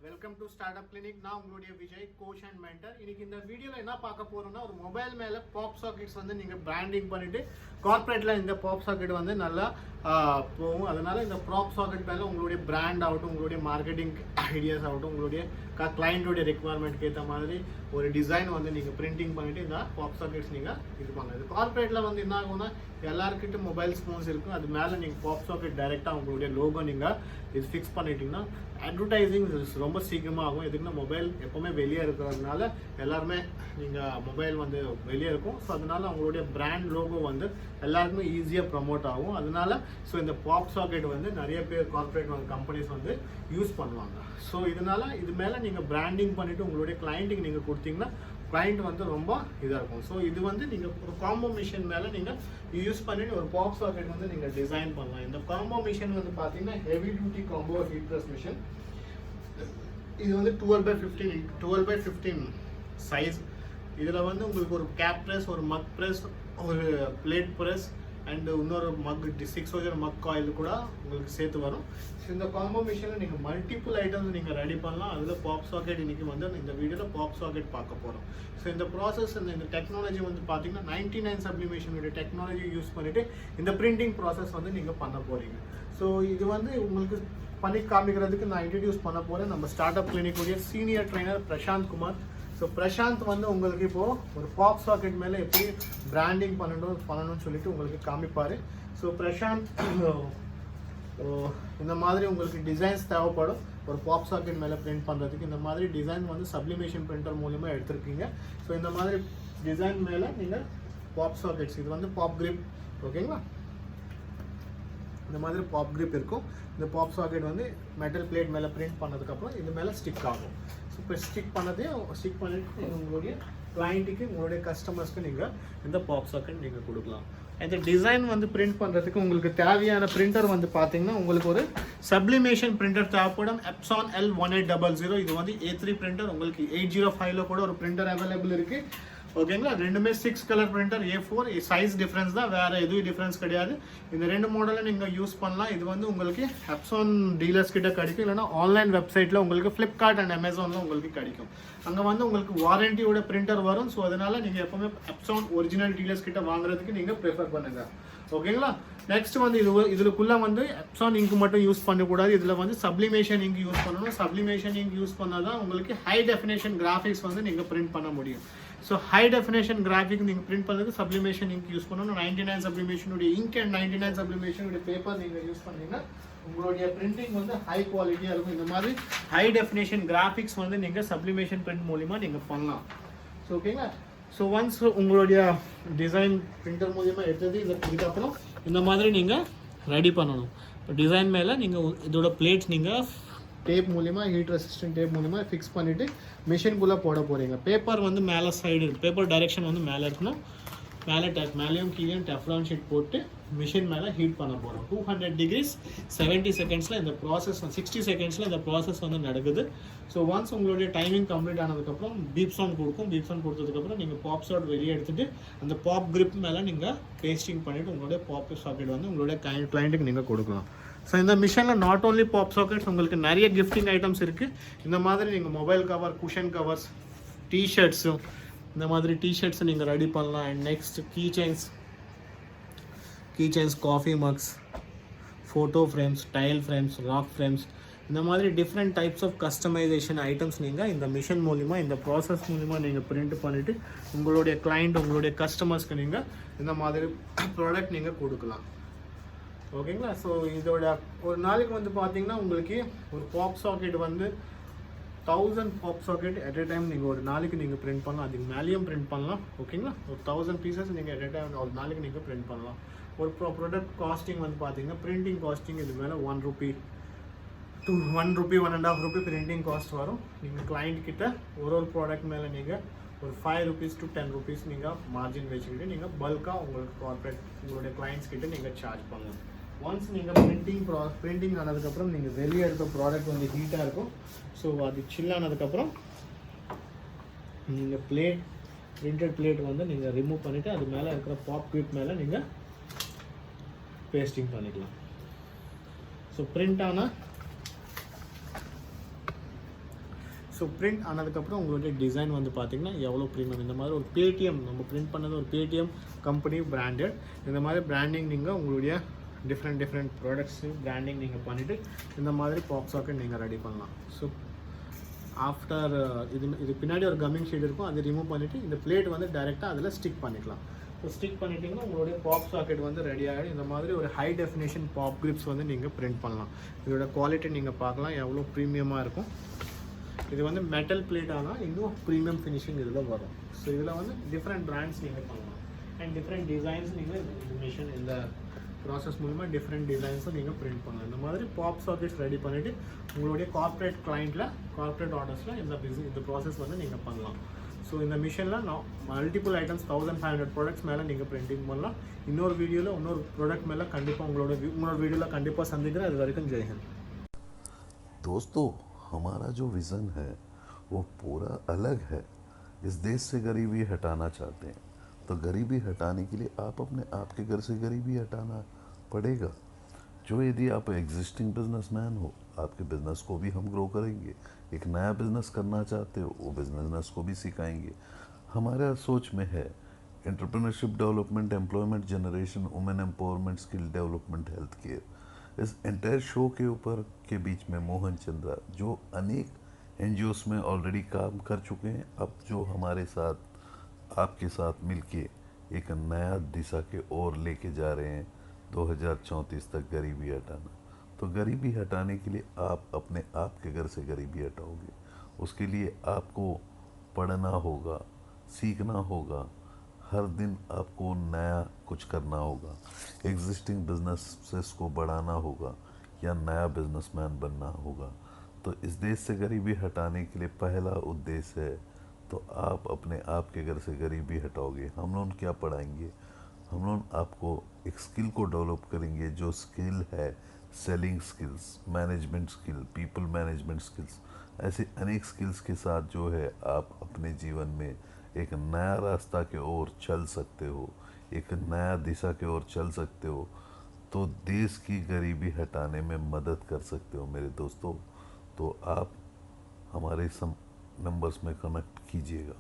Welcome to start up clinic. நான் உங்களுடைய Vijay, coach and mentor. இன்னைக்கு இந்த வீடியோவில் என்ன பார்க்க போறோம்னா, ஒரு மொபைல் மேலே பாப் சாக்கெட்ஸ் வந்து நீங்கள் பிராண்டிங் பண்ணிட்டு கார்பரேட்ல இந்த பாப் சாக்கெட் வந்து நல்லா போகும். அதனால இந்த பாப் சாக்கெட் மேலே உங்களுடைய பிராண்ட் ஆகட்டும், உங்களுடைய மார்க்கெட்டிங் ஐடியாஸ் ஆகட்டும், உங்களுடைய கிளைண்டோடைய ரெக்குவயர்மெண்ட்க்கு ஏற்ற மாதிரி ஒரு டிசைன் வந்து நீங்கள் பிரிண்டிங் பண்ணிட்டு இந்த பாப் சாக்கெட்ஸ் நீங்கள் இது பண்ணுறது. கார்பரேட்ல வந்து என்ன ஆகும்னா, எல்லாருக்கிட்ட மொபைல் ஃபோன்ஸ் இருக்கும், அது மேலே நீங்கள் பாப் சாக்கெட் டைரெக்டாக உங்களுடைய லோகோ நீங்கள் இது ஃபிக்ஸ் பண்ணிட்டீங்கன்னா அட்வர்டைசிங் ரொம்ப சீக்கிரமாக ஆகும். எதுக்குன்னா மொபைல் எப்போவுமே வெளியே இருக்கிறதுனால எல்லாருமே நீங்கள் மொபைல் வந்து வெளியே இருக்கும். ஸோ அதனால அவங்களுடைய பிராண்ட் லோகோ வந்து எல்லாருக்குமே ஈஸியாக ப்ரமோட் ஆகும். அதனால ஸோ இந்த பாப் சாக்கெட் வந்து நிறைய பேர் கார்பரேட் கம்பெனிஸ் வந்து யூஸ் பண்ணுவாங்க. ஸோ இதனால இது மேலே நீங்கள் பிராண்டிங் பண்ணிவிட்டு உங்களுடைய கிளைண்ட்டுக்கு நீங்கள் கொடுத்தீங்கன்னா கிளைண்ட் வந்து ரொம்ப இதாக இருக்கும். ஸோ இது வந்து நீங்கள் ஒரு காம்போ மிஷின் மேலே நீங்கள் யூஸ் பண்ணிட்டு ஒரு பாப் சாக்கெட் வந்து நீங்கள் டிசைன் பண்ணலாம். இந்த காம்போ மிஷின் வந்து பார்த்தீங்கன்னா heavy duty combo heat press machine. இது வந்து 12x15 சைஸ். இதில் வந்து உங்களுக்கு ஒரு கேப் ப்ரெஸ், ஒரு மக் ப்ரெஸ், ஒரு பிளேட் ப்ரெஸ் அண்ட் இன்னொரு மக் 6 மக் ஆயில் கூட உங்களுக்கு சேர்த்து வரும். ஸோ இந்த காம்போ மிஷினில் நீங்கள் மல்டிபிள் ஐட்டம்ஸ் நீங்கள் ரெடி பண்ணலாம். அதில் பாப் சாக்கெட் இன்றைக்கி வந்து இந்த வீடியோவில் பாப் சாக்கெட் பார்க்க போகிறோம். ஸோ இந்த ப்ராசஸ் இந்த டெக்னாலஜி வந்து பார்த்தீங்கன்னா 99 சப்ளிமேஷனுடைய டெக்னாலஜி யூஸ் பண்ணிவிட்டு இந்த பிரிண்டிங் ப்ராசஸ் வந்து நீங்கள் பண்ண போகிறீங்க. ஸோ இது வந்து உங்களுக்கு பண்ணி காமிக்கிறதுக்கு நான் இன்ட்ரடியூஸ் பண்ண போகிறேன் நம்ம ஸ்டார்ட் அப் கிளினிக்குடைய senior trainer Prashant Kumar. So Prashant வந்து உங்களுக்கு இப்போது ஒரு பாப் சாக்கெட் மேலே எப்படி பிராண்டிங் பண்ணணும்னு சொல்லிட்டு உங்களுக்கு காமிப்பார். ஸோ பிரசாந்த் இந்த மாதிரி உங்களுக்கு டிசைன்ஸ் தேவைப்படும் ஒரு பாப் சாக்கெட் மேலே பிரிண்ட் பண்ணுறதுக்கு. இந்த மாதிரி டிசைன் வந்து சப்ளிமேஷன் பிரிண்டர் மூலமாக எடுத்திருக்கீங்க. ஸோ இந்த மாதிரி டிசைன் மேலே நீங்கள் பாப் சாக்கெட்ஸ், இது வந்து பாப் கிரிப், ஓகேங்களா? இந்த மாதிரி பாப் கிரிப் இருக்கும். இந்த பாப் சாக்கெட் வந்து மெட்டல் பிளேட் மேலே பிரிண்ட் பண்ணதுக்கப்புறம் இது மேலே ஸ்டிக் ஆகும். ஸோ இப்போ ஸ்டிக் பண்ணிவிட்டு உங்களுடைய கிளைண்ட்டுக்கு, உங்களுடைய கஸ்டமர்ஸ்க்கு நீங்கள் இந்த பாப் சாக்கெட் நீங்கள் கொடுக்கலாம். இந்த டிசைன் வந்து பிரிண்ட் பண்ணுறதுக்கு உங்களுக்கு தேவையான பிரிண்டர் வந்து பார்த்தீங்கன்னா உங்களுக்கு ஒரு சப்ளிமேஷன் பிரிண்டர் தேவைப்படும். Epson L1800. இது வந்து A3 பிரிண்டர். உங்களுக்கு 805 கூட ஒரு பிரிண்டர் அவைலபிள் இருக்குது, ஓகேங்களா? ரெண்டுமே 6 colour printer, A4. Size difference தான், வேறு எதுவும் டிஃப்ரென்ஸ் கிடையாது. இந்த ரெண்டு மாடலை நீங்கள் யூஸ் பண்ணலாம். இது வந்து உங்களுக்கு Epson டீலர்ஸ் கிட்ட கிடைக்கும், இல்லைனா ஆன்லைன் வெப்சைட்டில் உங்களுக்கு ஃப்ளிப்கார்ட் அண்ட் அமேசானில் உங்களுக்கு கிடைக்கும். அங்கே வந்து உங்களுக்கு வாரண்டியோட பிரிண்டர் வரும். ஸோ அதனால் நீங்கள் எப்போவுமே Epson ஒரிஜினல் டீலர்ஸ் கிட்ட வாங்குறதுக்கு நீங்கள் ப்ரிஃபர் பண்ணுங்கள், ஓகேங்களா? நெக்ஸ்ட் வந்து இதுக்குள்ளே வந்து Epson இங்க் மட்டும் யூஸ் பண்ணக்கூடாது. இதில் வந்து சப்ளிமேஷன் இங்க் யூஸ் பண்ணணும். சப்ளிமேஷன் இங்க் யூஸ் பண்ணால் தான் உங்களுக்கு ஹை டெஃபினேஷன் கிராஃபிக்ஸ் வந்து நீங்கள் பிரிண்ட் பண்ண முடியும். ஸோ ஹை டெஃபினேஷன் கிராஃபிக் நீங்கள் பிரிண்ட் பண்ணுறதுக்கு சப்ளிமேஷன் இங்க் யூஸ் பண்ணணும். 99 சப்ளிமேஷனுடைய இங்க் அண்ட் 99 சப்ளிமேஷனுடைய பேப்பர் நீங்கள் யூஸ் பண்ணீங்கன்னா உங்களுடைய பிரிண்டிங் வந்து ஹை குவாலிட்டியாக இருக்கும். இந்த மாதிரி ஹை டெஃபினேஷன் கிராஃபிக்ஸ் வந்து நீங்கள் சப்ளிமேஷன் பிரிண்ட் மூலிமா நீங்கள் பண்ணலாம். ஸோ ஓகேங்களா? ஸோ ஒன்ஸ் உங்களுடைய டிசைன் பிரிண்டர் மூலிமா எடுத்தது இதுக்கப்புறம் இந்த மாதிரி நீங்கள் ரெடி பண்ணணும். இப்போ டிசைன் மேலே நீங்கள் இதோட பிளேட்ஸ் நீங்கள் டேப் மூலிமா, ஹீட் ரெசிஸ்டன்ட் டேப் மூலிமா ஃபிக்ஸ் பண்ணிவிட்டு மிஷின்குள்ளே போட போகிறீங்க. பேப்பர் வந்து மேலே சைடு, பேப்பர் டைரெக்ஷன் வந்து மேலே இருக்கணும். மேலேயும் கீழேயும் டெஃப்லான் ஷீட் போட்டு மிஷின் மேலே ஹீட் பண்ண போகிறோம். 200 degrees 70 செகண்ட்ஸில் இந்த ப்ராசஸ் 60 செகண்ட்ஸில் இந்த ப்ராசஸ் வந்து நடக்குது. ஸோ ஒன்ஸ் உங்களுடைய டைமிங் கம்ப்ளீட் ஆனதுக்கப்புறம் பீப் சவுண்ட் கொடுக்கும். பீப் சவுண்ட் கொடுத்ததுக்கப்புறம் நீங்கள் பாப் சாக்கெட் வெளியே எடுத்துகிட்டு அந்த பாப் கிரிப் மேலே நீங்கள் பேஸ்டிங் பண்ணிவிட்டு உங்களுடைய பாப் சாக்கெட் வந்து உங்களுடைய கிளைண்ட்டுக்கு நீங்கள் கொடுக்கலாம். ஸோ இந்த மிஷினில் நாட் ஓன்லி பாப் சாக்கெட்ஸ், உங்களுக்கு நிறைய கிஃப்டிங் ஐட்டம்ஸ் இருக்குது. இந்த மாதிரி நீங்கள் மொபைல் கவர், குஷன் கவர்ஸ், டிஷர்ட்ஸும் இந்த மாதிரி டிஷர்ட்ஸை நீங்கள் ரெடி பண்ணலாம். And next key chains, coffee mugs, photo frames, tile frames, rock frames, இந்த மாதிரி different types of customisation items நீங்கள் இந்த மிஷின் மூலிமா, இந்த ப்ராசஸ் மூலிமா நீங்கள் பிரிண்ட் பண்ணிவிட்டு உங்களுடைய கிளைண்ட், உங்களுடைய கஸ்டமர்ஸ்க்கு நீங்கள் இந்த மாதிரி ப்ராடக்ட் நீங்கள் கொடுக்கலாம், ஓகேங்களா? ஸோ இதோட ஒரு நாளைக்கு வந்து பார்த்தீங்கன்னா உங்களுக்கு ஒரு பாப் சாக்கெட் வந்து 1000 pop socket at a time நீங்கள் ஒரு நாளைக்கு நீங்கள் பிரிண்ட் பண்ணலாம். அதுக்கு மேலேயும் பிரிண்ட் பண்ணலாம், ஓகேங்களா? ஒரு 1000 பீசஸ் நீங்கள் அட் எ டைம் ஒரு நாளைக்கு நீங்கள் பிரிண்ட் பண்ணலாம். ஒரு ப்ராடக்ட் காஸ்டிங் வந்து பார்த்தீங்கன்னா பிரிண்டிங் காஸ்டிங் இது மேலே ₹1 to ₹1.5 பிரிண்டிங் காஸ்ட் வரும். நீங்கள் கிளைண்ட் கிட்ட ஒரு ப்ராடக்ட் மேலே நீங்கள் ஒரு ₹5 to ₹10 நீங்கள் மார்ஜின் வச்சுக்கிட்டு நீங்கள் பல்காக உங்களுக்கு கார்பரேட் உங்களுடைய கிளைண்ட்ஸ் கிட்ட நீங்கள் சார்ஜ் பண்ணலாம். ஒன்ஸ் நீங்கள் பிரிண்டிங் ஆனதுக்கப்புறம் நீங்கள் வெளியே எடுத்த ப்ராடக்ட் வந்து ஹீட்டாக இருக்கும். ஸோ அது சில் ஆனதுக்கப்புறம் நீங்கள் பிரிண்டட் பிளேட் வந்து நீங்கள் ரிமூவ் பண்ணிவிட்டு அது மேலே இருக்கிற பாப் கிரிப் மேலே நீங்கள் பேஸ்டிங் பண்ணிக்கலாம். ஸோ பிரிண்ட் ஆனால் ஸோ பிரிண்ட் ஆனதுக்கப்புறம் உங்களுடைய டிசைன் வந்து பார்த்திங்கன்னா எவ்வளோ ப்ரீமியம். இந்த மாதிரி ஒரு பேடிஎம் நம்ம பிரிண்ட் பண்ணது ஒரு பேடிஎம் கம்பெனி பிராண்டட். இந்த மாதிரி பிராண்டிங் நீங்கள் உங்களுடைய டிஃப்ரெண்ட் ப்ராடக்ட்ஸு பிராண்டிங் நீங்கள் பண்ணிவிட்டு இந்த மாதிரி பாப் சாக்கெட் நீங்கள் ரெடி பண்ணலாம். ஸோ ஆஃப்டர் இது பின்னாடி ஒரு கம்மிங் ஷீட் இருக்கும், அதை ரிமூவ் பண்ணிவிட்டு இந்த பிளேட் வந்து டைரெக்டாக அதில் ஸ்டிக் பண்ணிக்கலாம். ஸோ ஸ்டிக் பண்ணிட்டீங்கன்னா உங்களுடைய பாப் சாக்கெட் வந்து ரெடி ஆகிடும். இந்த மாதிரி ஒரு ஹை டெஃபினேஷன் பாப் கிரிப்ஸ் வந்து நீங்கள் பிரிண்ட் பண்ணலாம். இதோட குவாலிட்டி நீங்கள் பார்க்கலாம் எவ்வளோ ப்ரீமியமாக இருக்கும். இது வந்து மெட்டல் பிளேட் ஆனால் இன்னும் ப்ரீமியம் ஃபினிஷிங் இதில் வரும். ஸோ இதில் வந்து டிஃப்ரெண்ட் பிராண்ட்ஸ் நீங்கள் பண்ணலாம் அண்ட் டிஃப்ரெண்ட் டிசைன்ஸ் நீங்கள் மிஷின் இந்த ப்ராசஸ் மூலிமா டிஃப்ரெண்ட் டிசைன்ஸும் நீங்கள் பிரிண்ட் பண்ணலாம். இந்த மாதிரி பாப் சாக்கெட்ஸ் ரெடி பண்ணிவிட்டு உங்களுடைய கார்ப்பரேட் கிளைண்ட்டில் கார்ப்பரேட் ஆர்டர்ஸில் இந்த ப்ராசஸ் வந்து நீங்கள் பண்ணலாம். ஸோ இந்த மிஷினில் நான் மல்டிபிள் ஐட்டம்ஸ் 1500 ப்ராடக்ட்ஸ் மேலே நீங்கள் பிரிண்டிங் பண்ணலாம். இன்னொரு வீடியோவில் இன்னொரு ப்ராடக்ட் மேலே கண்டிப்பாக உங்களோட வீடியோவில் கண்டிப்பாக சந்திக்கிறேன். அது வரைக்கும் ஜெய்ஹிந்த். दोस्तों, हमारा जो विज़न है वो पूरा अलग है. इस देश से गरीबी हटाना चाहते हैं, तो गरीबी हटाने के लिए आप अपने आपके घर से गरीबी हटाना पड़ेगा. जो यदि आप एग्जिस्टिंग बिजनेसमैन हो, आपके बिजनेस को भी हम ग्रो करेंगे. एक नया बिजनेस करना चाहते हो, वो बिजनेस को भी सिखाएंगे. हमारा सोच में है entrepreneurship development, employment generation, women empowerment, skill development, health care. इस एंटायर शो के ऊपर के बीच में मोहन चंद्रा जो अनेक एनजीओस में ऑलरेडी काम कर चुके हैं, अब जो हमारे साथ आपके साथ मिलके एक नया दिशा के ओर लेके जा रहे हैं 2034 तक गरीबी हटाना. तो गरीबी हटाने के लिए आप अपने आप के घर से गरीबी हटाओगे. उसके लिए आपको पढ़ना होगा, सीखना होगा, हर दिन आपको नया कुछ करना होगा, एग्जिस्टिंग बिजनेसेस को बढ़ाना होगा या नया बिजनेसमैन बनना होगा. तो इस देश से गरीबी हटाने के लिए पहला उद्देश्य है, तो आप अपने आप के घर से गरीबी हटाओगे. हम लोग क्या पढ़ाएंगे? हम लोग आपको एक स्किल को डेवलप करेंगे. जो स्किल है selling skills, management skill, people management skills, ऐसे अनेक स्किल्स के साथ जो है आप अपने जीवन में एक नया रास्ता के ओर चल सकते हो, एक नया दिशा के ओर चल सकते हो. तो देश की गरीबी हटाने में मदद कर सकते हो मेरे दोस्तों. तो आप हमारे नंबर्स में कनेक्ट कीजिएगा.